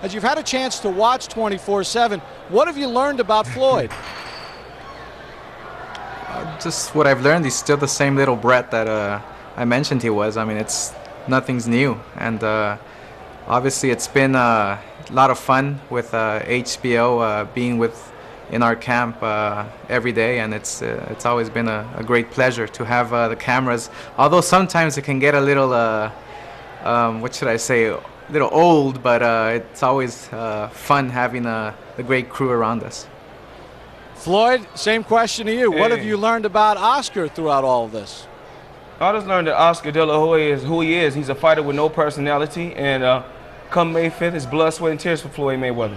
as you've had a chance to watch 24/7, what have you learned about Floyd? Just what I've learned, he's still the same little brat that I mentioned he was. I mean, nothing's new, and obviously it's been a lot of fun with HBO being in our camp every day, and it's always been a great pleasure to have the cameras. Although sometimes it can get a little, what should I say, a little old, but it's always fun having the great crew around us. Floyd, same question to you. Hey. What have you learned about Oscar throughout all of this? I just learned that Oscar De La Hoya is who he is. He's a fighter with no personality, and come May 5th, it's blood, sweat, and tears for Floyd Mayweather.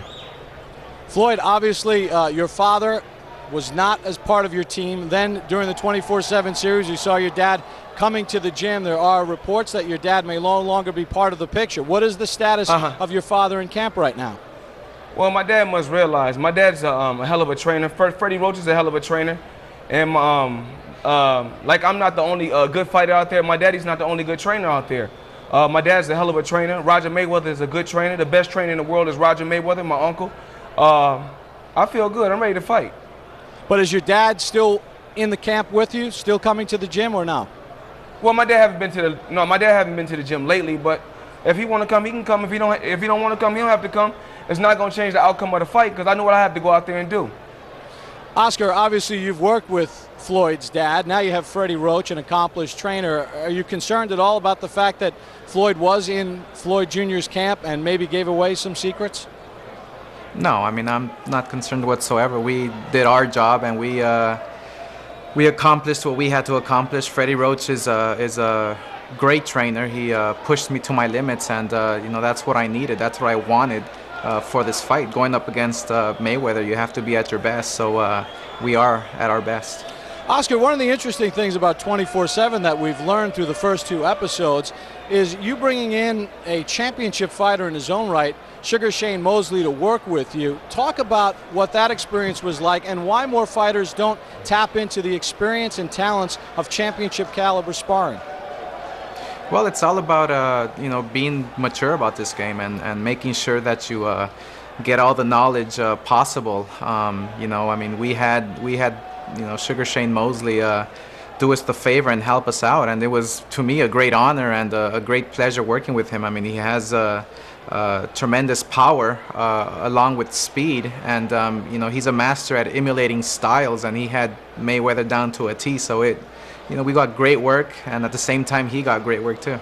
Floyd, obviously your father was not as part of your team. Then during the 24/7 series, you saw your dad coming to the gym. There are reports that your dad may no longer be part of the picture. What is the status of your father in camp right now? Well, my dad must realize, my dad's a hell of a trainer. Freddie Roach is a hell of a trainer. And like I'm not the only good fighter out there, my daddy's not the only good trainer out there. My dad's a hell of a trainer. Roger Mayweather is a good trainer. The best trainer in the world is Roger Mayweather, my uncle. I feel good. I'm ready to fight. But is your dad still in the camp with you, still coming to the gym, or no? Well, my dad haven't been to the gym lately, but if he want to come, he can come. If he don't want to come, he don't have to come. It's not going to change the outcome of the fight because I know what I have to go out there and do. Oscar, obviously you've worked with Floyd's dad. Now you have Freddie Roach, an accomplished trainer. Are you concerned at all about the fact that Floyd was in Floyd Jr.'s camp and maybe gave away some secrets? No, I mean, I'm not concerned whatsoever. We did our job, and we accomplished what we had to accomplish. Freddie Roach is a great trainer. He pushed me to my limits, and that's what I needed. That's what I wanted for this fight. Going up against Mayweather, you have to be at your best. So we are at our best. Oscar, one of the interesting things about 24/7 that we've learned through the first two episodes is you bringing in a championship fighter in his own right, Sugar Shane Mosley, to work with you. Talk about what that experience was like and why more fighters don't tap into the experience and talents of championship caliber sparring. Well, it's all about being mature about this game and making sure that you get all the knowledge possible. I mean, we had Sugar Shane Mosley do us the favor and help us out, and it was, to me, a great honor and a great pleasure working with him. I mean, he has tremendous power along with speed, and he's a master at emulating styles, and he had Mayweather down to a T. So we got great work, and at the same time he got great work too.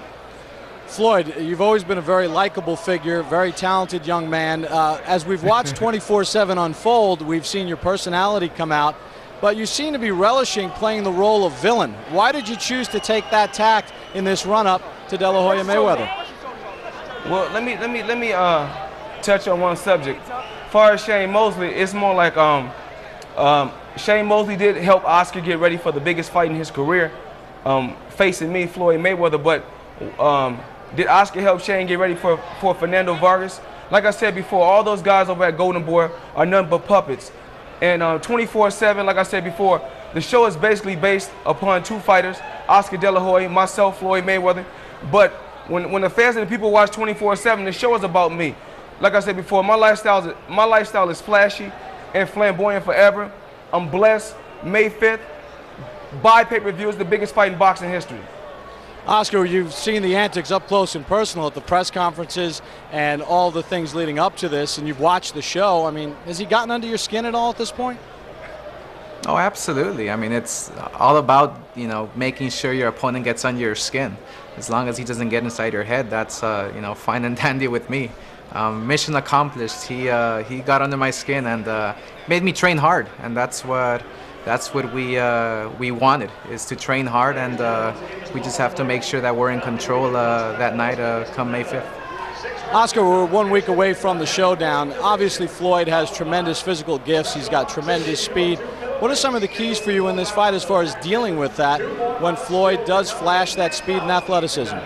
Floyd, you've always been a very likable figure, very talented young man. As we've watched 24/7 unfold, we've seen your personality come out, but you seem to be relishing playing the role of villain. Why did you choose to take that tact in this run-up to De La Hoya Mayweather? Well, let me touch on one subject. As far as Shane Mosley, it's more like Shane Mosley did help Oscar get ready for the biggest fight in his career, facing me, Floyd Mayweather. But did Oscar help Shane get ready for Fernando Vargas? Like I said before, all those guys over at Golden Boy are nothing but puppets. And 24/7, like I said before, the show is basically based upon two fighters, Oscar De La Hoya, myself, Floyd Mayweather. But when the fans and the people watch 24/7, the show is about me. Like I said before, my lifestyle is flashy and flamboyant forever. I'm blessed. May 5th, buy pay-per-view, is the biggest fight in boxing history. Oscar, you've seen the antics up close and personal at the press conferences and all the things leading up to this, and you've watched the show. I mean, has he gotten under your skin at all at this point? Oh, absolutely. I mean, it's all about, making sure your opponent gets under your skin. As long as he doesn't get inside your head, that's, fine and dandy with me. Mission accomplished. He got under my skin and made me train hard, and that's what we wanted, is to train hard, and we just have to make sure that we're in control that night come May 5th. Oscar, we're 1 week away from the showdown. Obviously, Floyd has tremendous physical gifts. He's got tremendous speed. What are some of the keys for you in this fight as far as dealing with that when Floyd does flash that speed and athleticism?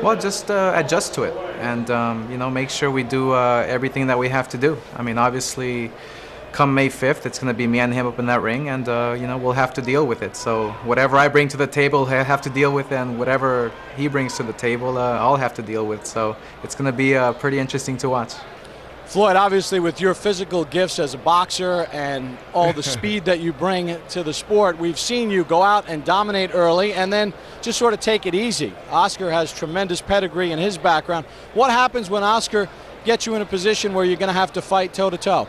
Well, just adjust to it and, make sure we do everything that we have to do. I mean, obviously, come May 5th, it's going to be me and him up in that ring, and you know, we'll have to deal with it. So whatever I bring to the table, I have to deal with, and whatever he brings to the table, I'll have to deal with. So it's going to be pretty interesting to watch. Floyd, obviously with your physical gifts as a boxer and all the speed that you bring to the sport, we've seen you go out and dominate early and then just sort of take it easy. Oscar has tremendous pedigree in his background. What happens when Oscar gets you in a position where you're going to have to fight toe-to-toe?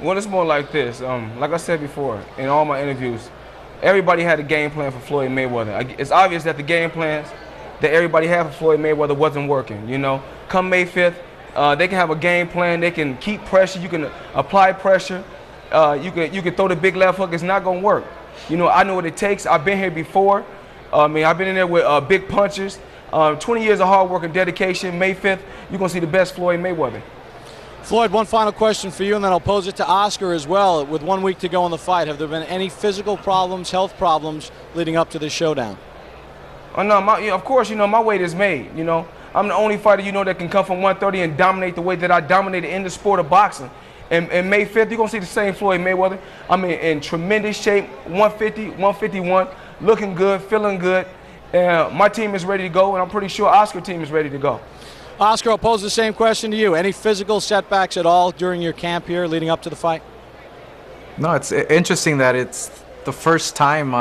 Well, it's more like this. Like I said before in all my interviews, everybody had a game plan for Floyd Mayweather. It's obvious that the game plans that everybody had for Floyd Mayweather wasn't working. You know, come May 5th, they can have a game plan. They can keep pressure. You can apply pressure. You can throw the big left hook. It's not gonna work. You know, I know what it takes. I've been here before. I mean, I've been in there with big punches. 20 years of hard work and dedication. May 5th, you're gonna see the best Floyd Mayweather. Floyd, one final question for you, and then I'll pose it to Oscar as well. With 1 week to go in the fight, have there been any physical problems, health problems leading up to this showdown? Oh no, of course, you know, my weight is made. You know, I'm the only fighter, you know, that can come from 130 and dominate the way that I dominated in the sport of boxing. And May 5th, you're gonna see the same Floyd Mayweather. I'm in tremendous shape, 150, 151, looking good, feeling good. My team is ready to go, and I'm pretty sure Oscar's team is ready to go. Oscar, I'll pose the same question to you. Any physical setbacks at all during your camp here leading up to the fight? No, it's interesting that it's the first time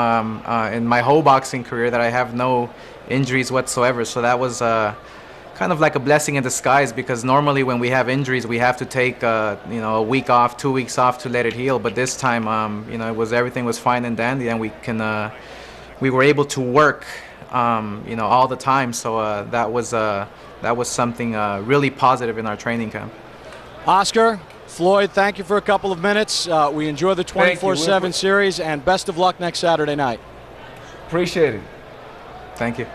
in my whole boxing career that I have no injuries whatsoever. So that was kind of like a blessing in disguise, because normally when we have injuries, we have to take you know, a week off, 2 weeks off to let it heal. But this time, you know, everything was fine and dandy, and we were able to work, you know, all the time. So that was something really positive in our training camp. Oscar, Floyd, thank you for a couple of minutes. We enjoy the 24/7 series, and best of luck next Saturday night. Appreciate it. Thank you.